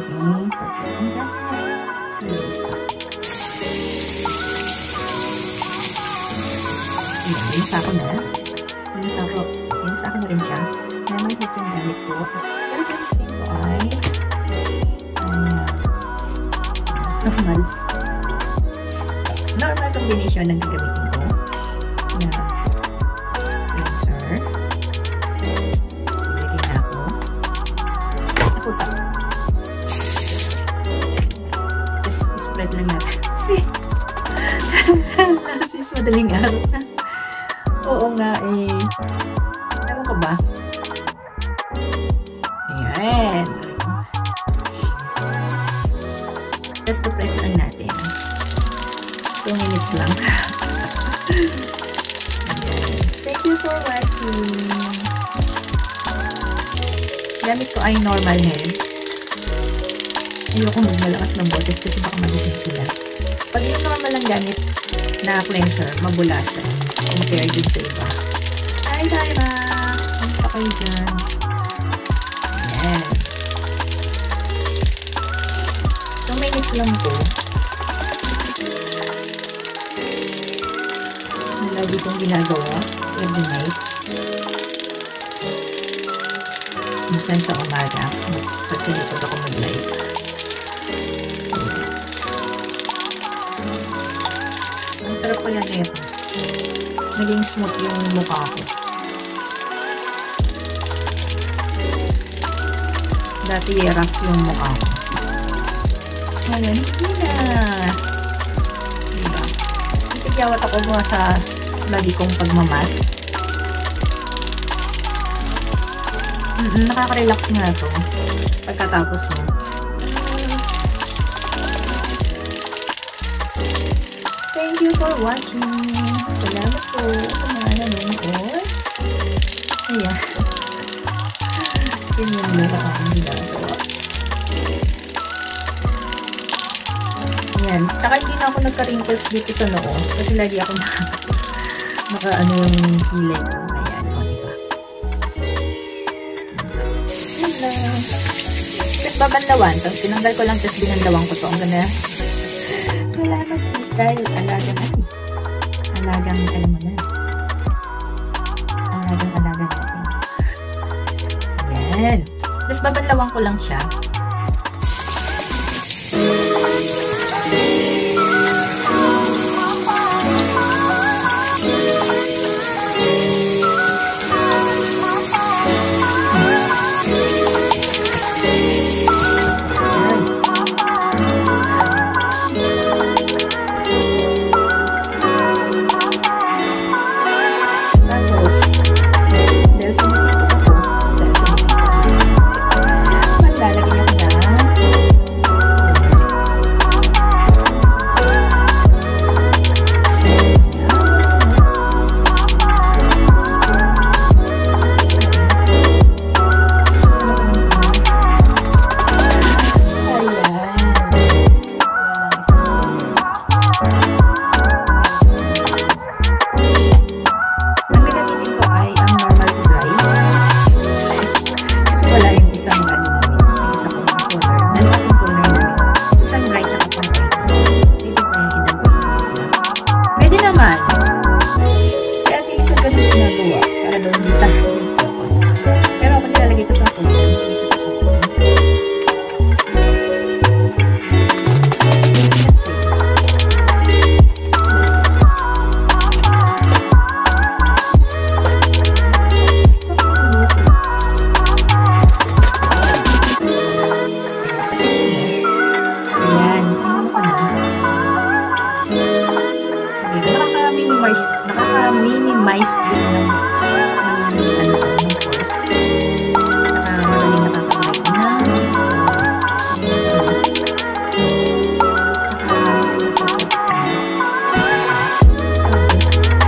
aking perfecting gadget. Ayan, binasa ko na. Binasa ko na rin siya. Naman hit yung gamit ko. Pero gamitin ko ay normal combination ng gagamitin ko na cleanser. Ilagay na ako. Napusa. Just spread lang natin. Sis, madaling araw na. Oo nga eh. Ewan ko ba? Ayan. Just press lang natin. 2 minutes lang. Thank you for watching. Gamit ko ay normal hair. Ayoko magmalakas ng boses kasi baka magising sila. Pag yung normal lang gamit na cleanser, mabula siya compared din sa iba. Hi, Tyra! Kamusta kayo dyan? Ayan. 2 minutes lang po. Lagi kong ginagawa every night. Minsan sa umaga, pag tinipag ako mag-live. Ang sarap ko yan eh. Naging smooth yung mukha ko. Dati rough yung mukha ko. Ngayon, hindi na. Diba? Nagtigyawat ako mga sa lagi kong pagmamas. Nakaka-relax nga ito. Pagkatapos mo. Thank you for watching. Salamat po sa mga nanonood. Ayan. Ganyan lang ako ginagawa. Ayan. Saka hindi na ako nagka-wrinkles dito sa noo. Kasi lagi ako naka-ano yung kilay ko. Ayan. O, diba? Hello. Tapos babanlawan. Tapos tinanggal ko lang. Tapos binanlawan ko to. Ang ganda. Salamat sis. Dahil alaga na. Alagang, alam mo na. Alaga natin. Ayan. Tapos babanlawan ko lang siya. Nakaka-minimize din ng course. Saka madaling nakaka-like na.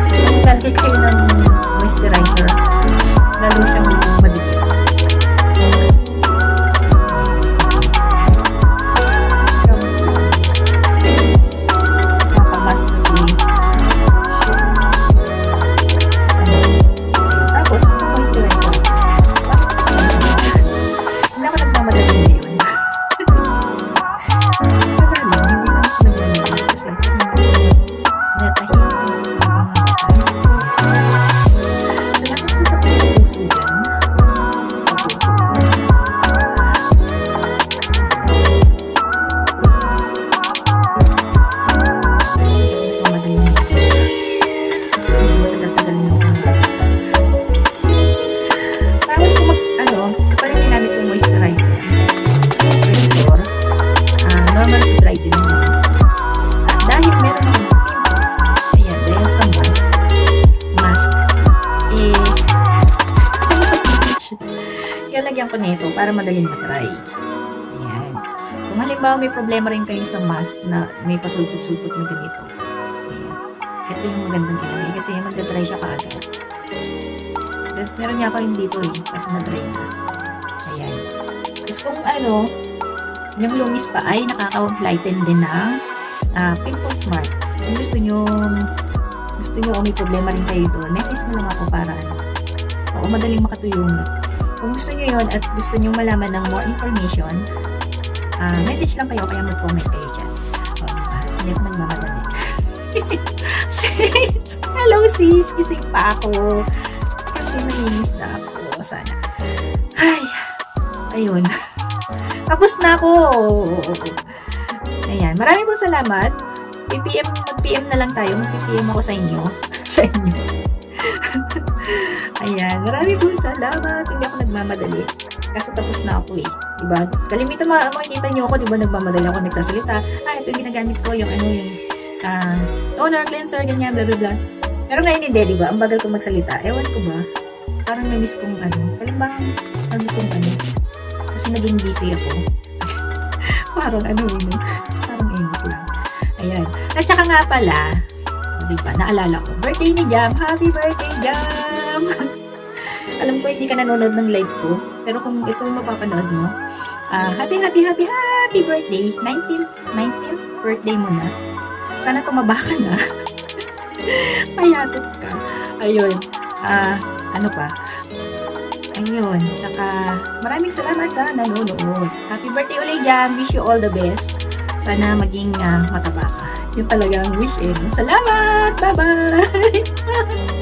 Saka maglalagay kayo ng moisturizer. Lalo siyang madikit. para madaling matry. Ayan. Kung halimbawa may problema rin kayo sa mask na may pasulpot-sulpot na ganito. Ayan. Ito yung magandang ilagay kasi magdadry siya kaagad. Meron niya ako rin dito eh. Kasi na-dry na. Ayan. Tapos kung ano, yung Lumis pa ay nakaka-lighten din ng Pimple Smart. Kung gusto nyo o may problema rin kayo doon, message mo lang ako para o madaling makatulong. Kung gusto nyo yun at gusto nyo malaman ng more information, message lang kayo, kaya mag-comment kayo dyan. O, diba? Hindi ako nagmamadali. Hello sis! Gising pa ako. Kasi nainis na ako. Sana. Ay! Ayun. Tapos na ako. Ayan. Maraming po salamat. Mag-PM na lang tayo. Mag-PM ako sa inyo. Sa inyo. Ayan. Maraming po salamat. Hindi ako nagmamadali. Kasi tapos na ako eh. Diba? Kalimitan makikita nyo ako. Diba nagmamadali ako nagsasalita. Ito yung ginagamit ko. Yung toner, cleanser, ganyan, blah, blah, blah. Pero ngayon hindi, diba? Ang bagal kong magsalita. Ewan ko ba? Parang na-miss kong kalimbang kasi naging busy ako. Parang parang imot lang. Ayan. At saka nga pala, diba, naalala ko, birthday ni Jam. Happy birthday, Jam! Alam ko, hindi ka nanonood ng live ko. Pero kung ito yung mapapanood mo, happy birthday. 19th birthday mo na. Sana tumaba ka na. Payatot ka. Ayun. Ano pa? Ayun. Tsaka, maraming salamat sa nanonood. Happy birthday ulit, Jam. Wish you all the best. Sana maging mataba ka. Yun talagang wish eh. Salamat! Bye-bye!